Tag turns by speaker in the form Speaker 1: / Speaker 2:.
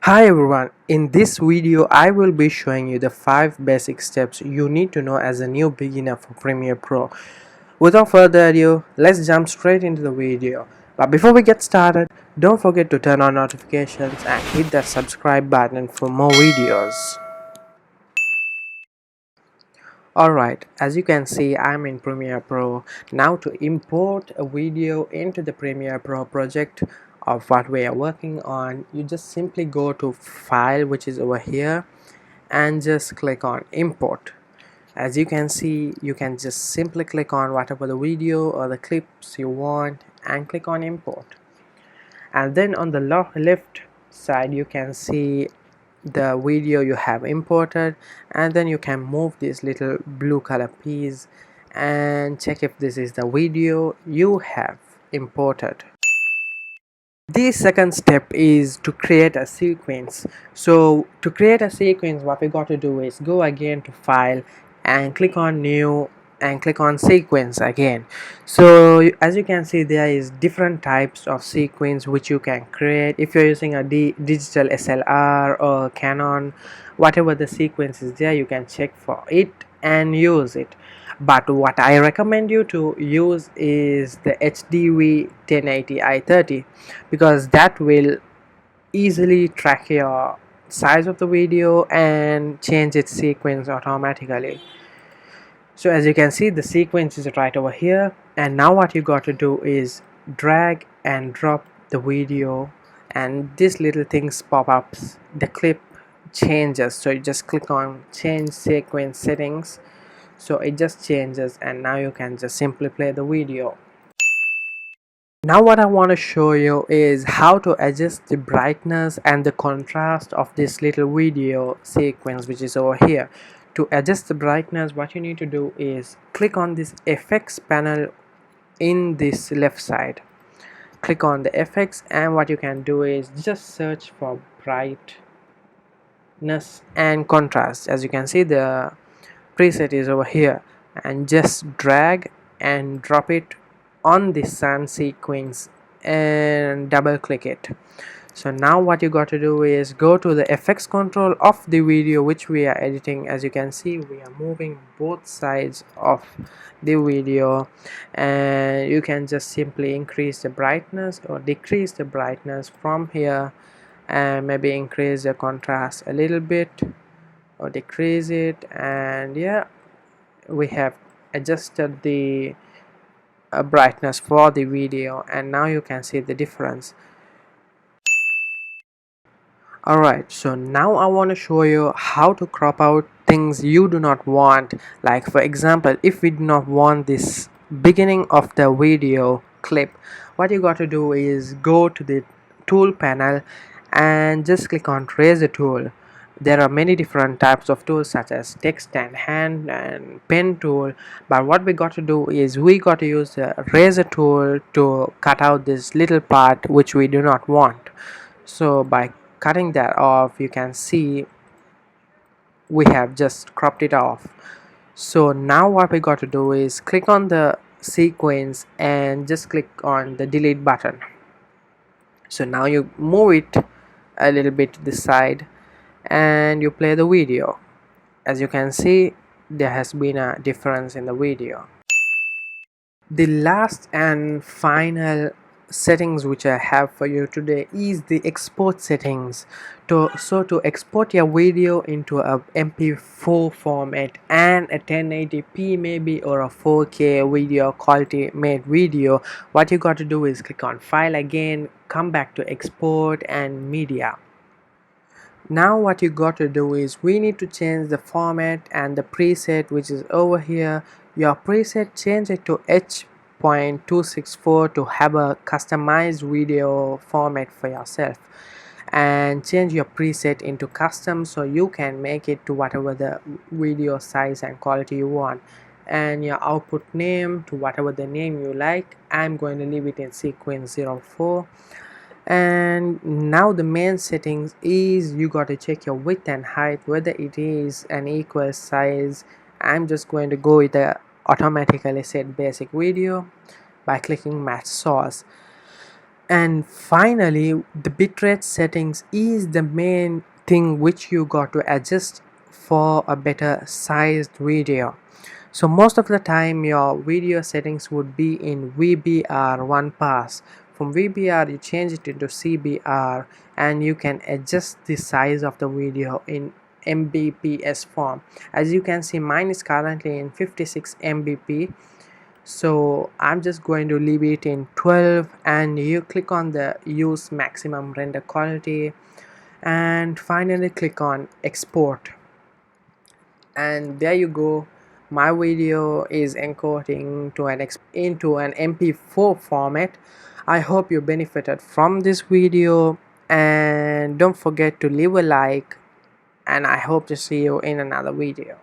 Speaker 1: Hi everyone, in this video I will be showing you the 5 basic steps you need to know as a new beginner for Premiere Pro. Without further ado, let's jump straight into the video. But before we get started, don't forget to turn on notifications and hit that subscribe button for more videos. Alright, as you can see I'm in Premiere Pro. Now to import a video into the Premiere Pro project of what we are working on, you just simply go to file, which is over here, and just click on import. As you can see, you can just simply click on whatever the video or the clips you want and click on import. And then on the left side you can see the video you have imported, and then you can move this little blue color piece and check if this is the video you have imported. The second step is to create a sequence. So to create a sequence, what we got to do is go again to file and click on new and click on sequence again. So as you can see, there is different types of sequence which you can create. If you're using a digital SLR or Canon, whatever the sequence is there, you can check for it and use it. But what I recommend you to use is the HDV 1080i30, because that will easily track your size of the video and change its sequence automatically. So as you can see, the sequence is right over here, and now what you got to do is drag and drop the video, and these little things pop up, the clip changes. So you just click on change sequence settings, so it just changes, and now you can just simply play the video. Now what I want to show you is how to adjust the brightness and the contrast of this little video sequence, which is over here. To adjust the brightness, what you need to do is click on this effects panel in this left side. Click on the effects, and what you can do is just search for brightness and contrast. As you can see, the preset is over here, and just drag and drop it on the sun sequence and double click it. So now what you got to do is go to the effects control of the video which we are editing. As you can see, we are moving both sides of the video, and you can just simply increase the brightness or decrease the brightness from here, and maybe increase the contrast a little bit or decrease it. And yeah, we have adjusted the brightness for the video, and now you can see the difference. Alright, so now I want to show you how to crop out things you do not want. Like for example, if we do not want this beginning of the video clip, what you got to do is go to the tool panel and just click on razor tool. There are many different types of tools such as text and hand and pen tool, but what we got to do is we got to use the razor tool to cut out this little part which we do not want. So by cutting that off, you can see we have just cropped it off. So now what we got to do is click on the sequence and just click on the delete button. So now you move it a little bit to the side and you play the video. As you can see, there has been a difference in the video. The last and final settings which I have for you today is the export settings. To export your video into a MP4 format and a 1080p maybe, or a 4K video quality made video, what you got to do is click on file again, come back to export and media. Now what you got to do is we need to change the format and the preset, which is over here. Your preset, change it to H.264 to have a customized video format for yourself, and change your preset into custom so you can make it to whatever the video size and quality you want, and your output name to whatever the name you like. I'm going to leave it in sequence 04. And now the main settings is you got to check your width and height whether it is an equal size. I'm just going to go with the automatically set basic video by clicking match source, And finally, the bitrate settings is the main thing which you got to adjust for a better sized video. So most of the time your video settings would be in VBR one pass. From VBR you change it into CBR and you can adjust the size of the video in mbps form. As you can see, mine is currently in 56 mbp, so I'm just going to leave it in 12, and you click on the use maximum render quality and finally click on export, and there you go. My video is encoding to into an mp4 format. I hope you benefited from this video, and don't forget to leave a like, and I hope to see you in another video.